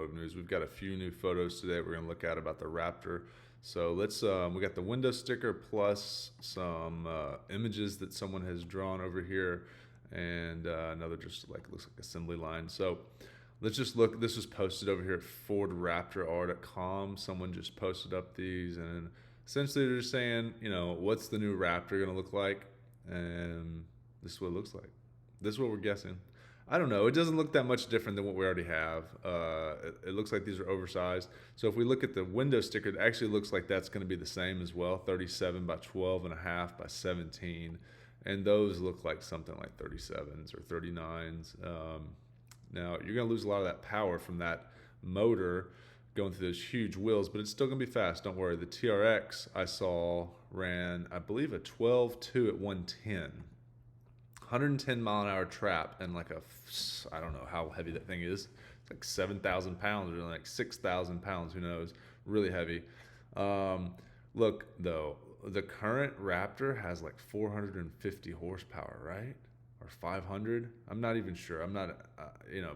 automotive news. We've got a few new photos today we're going to look at about the Raptor. So let's, we got the window sticker plus some images that someone has drawn over here, and another just like looks like assembly line. So let's just look. This was posted over here at FordRaptorR.com. Someone just posted up these, and essentially they're just saying, you know, what's the new Raptor going to look like? And this is what it looks like. This is what we're guessing. I don't know. It doesn't look that much different than what we already have. It looks like these are oversized. So if we look at the window sticker, it actually looks like that's going to be the same as well, 37 by 12 and a half by 17. And those look like something like 37s or 39s. Now, you're going to lose a lot of that power from that motor going through those huge wheels, but it's still going to be fast. Don't worry. The TRX I saw ran, I believe, a 12.2 at 110. 110 mile an hour trap, and like I don't know how heavy that thing is. It's like 7,000 pounds or like 6,000 pounds, who knows? Really heavy. Look, though, the current Raptor has like 450 horsepower, right? Or 500? I'm not even sure. I'm not,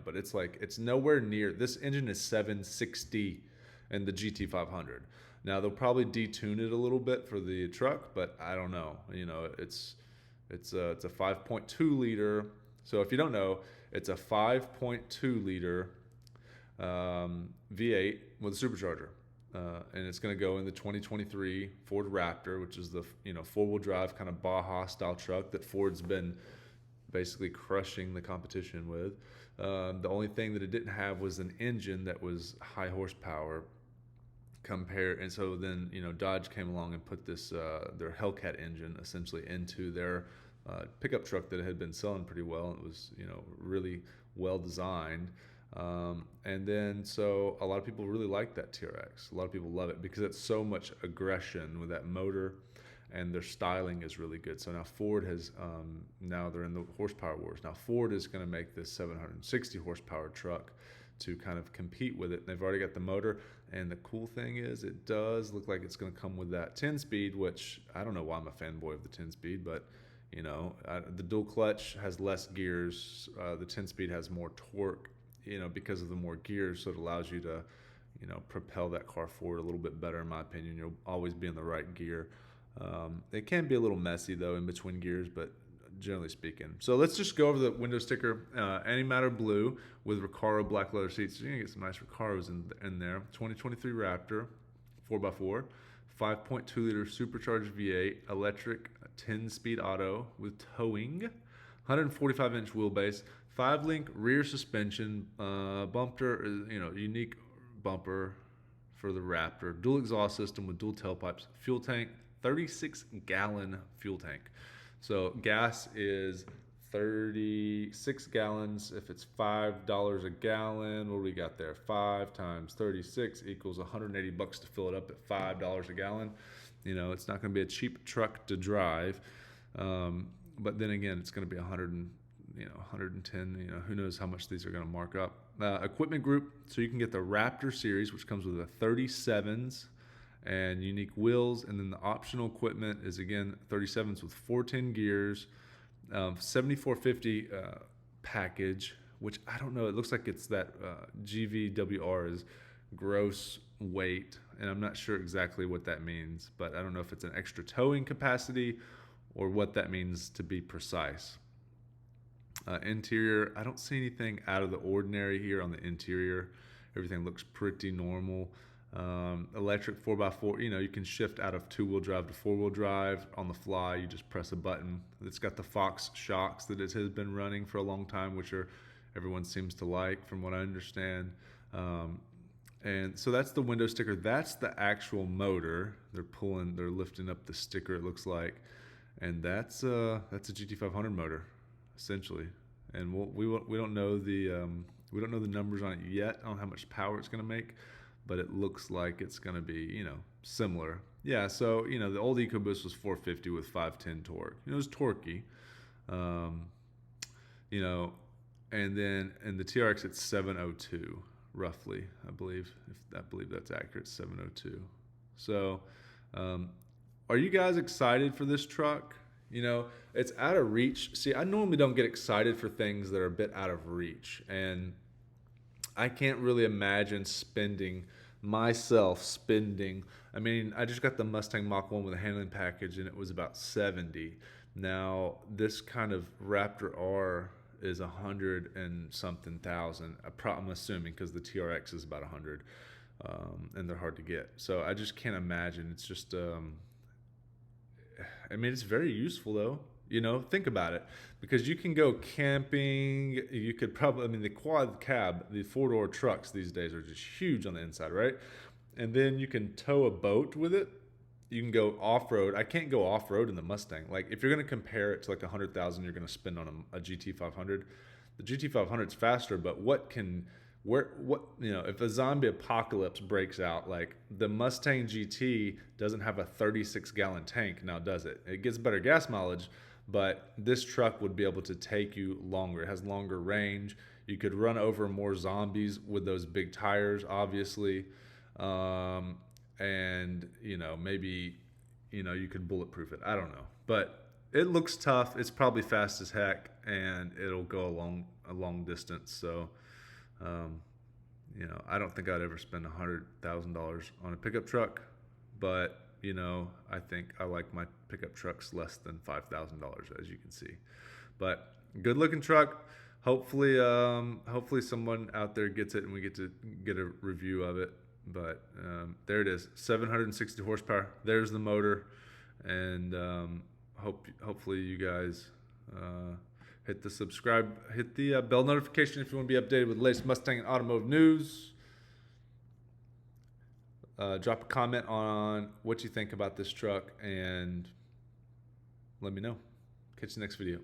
but it's like, it's nowhere near. This engine is 760 in the GT500. Now, they'll probably detune it a little bit for the truck, but I don't know. It's a 5.2 liter. So if you don't know, it's a 5.2 liter V8 with a supercharger. And it's going to go in the 2023 Ford Raptor, which is the four-wheel drive kind of Baja style truck that Ford's been basically crushing the competition with. The only thing that it didn't have was an engine that was high horsepower and so then Dodge came along and put this their Hellcat engine essentially into their pickup truck that had been selling pretty well. It was really well designed, and then so a lot of people really like that TRX. A lot of people love it because it's so much aggression with that motor, and their styling is really good. So now Ford has now they're in the horsepower wars. Now Ford is going to make this 760 horsepower truck to kind of compete with it. They've already got the motor, and the cool thing is it does look like it's going to come with that 10-speed, which I don't know why I'm a fanboy of the 10-speed, but the dual clutch has less gears. The 10-speed has more torque, because of the more gears, so it allows you to, propel that car forward a little bit better, in my opinion. You'll always be in the right gear. It can be a little messy, though, in between gears, but generally speaking. So let's just go over the window sticker. Antimatter blue with Recaro black leather seats. So you're going to get some nice Recaros in there. 2023 Raptor 4x4. 5.2 liter supercharged V8 electric 10-speed auto with towing. 145-inch wheelbase. 5-link rear suspension. Bumper, unique bumper for the Raptor. Dual exhaust system with dual tailpipes. Fuel tank, 36-gallon fuel tank. So gas is 36 gallons. If it's $5 a gallon, what do we got there? 5 times 36 equals $180 to fill it up at $5 a gallon. It's not going to be a cheap truck to drive. But then again, it's going to be 110. Who knows how much these are going to mark up. Equipment group. So you can get the Raptor series, which comes with a 37s and unique wheels, and then the optional equipment is again 37s with 410 gears, 7450 package, which I don't know. It looks like it's that GVWR is gross weight, and I'm not sure exactly what that means, but I don't know if it's an extra towing capacity or what that means to be precise. Interior, I don't see anything out of the ordinary here on the interior. Everything looks pretty normal. Electric 4x4, you can shift out of 2-wheel drive to 4-wheel drive on the fly. You just press a button. It's got the Fox shocks that it has been running for a long time, which everyone seems to like from what I understand. And so that's the window sticker. That's the actual motor. They're lifting up the sticker, it looks like, and that's a GT500 motor essentially. And we don't know the numbers on it yet on how much power it's going to make, but it looks like it's going to be, similar. Yeah, so, the old EcoBoost was 450 with 510 torque. It was torquey. And the TRX it's 702 roughly, I believe that's accurate, 702. So, are you guys excited for this truck? It's out of reach. See, I normally don't get excited for things that are a bit out of reach, and I can't really imagine spending. I mean, I just got the Mustang Mach 1 with a handling package and it was about 70. Now, this kind of Raptor R is 100 and something thousand. I'm assuming because the TRX is about 100, and they're hard to get. So I just can't imagine. It's just, I mean, it's very useful though. You know, think about it, because you can go camping. You could probably, I mean, the quad cab, the four-door trucks these days are just huge on the inside, right? And then you can tow a boat with it. You can go off-road. I can't go off-road in the Mustang. Like, if you're going to compare it to like 100,000 you're going to spend on a GT500, the GT500 is faster, but if a zombie apocalypse breaks out, like the Mustang GT doesn't have a 36-gallon tank now, does it? It gets better gas mileage, but this truck would be able to take you longer. It has longer range. You could run over more zombies with those big tires, obviously. And maybe you could bulletproof it. I don't know, but it looks tough. It's probably fast as heck, and it'll go a long distance. So I don't think I'd ever spend $100,000 on a pickup truck, but I think I like my pickup trucks less than $5,000, as you can see. But good looking truck. Hopefully someone out there gets it and we get to get a review of it. But there it is, 760 horsepower. There's the motor, and hopefully you guys hit the bell notification if you want to be updated with the latest Mustang and automotive news. Drop a comment on what you think about this truck and let me know. Catch you next video.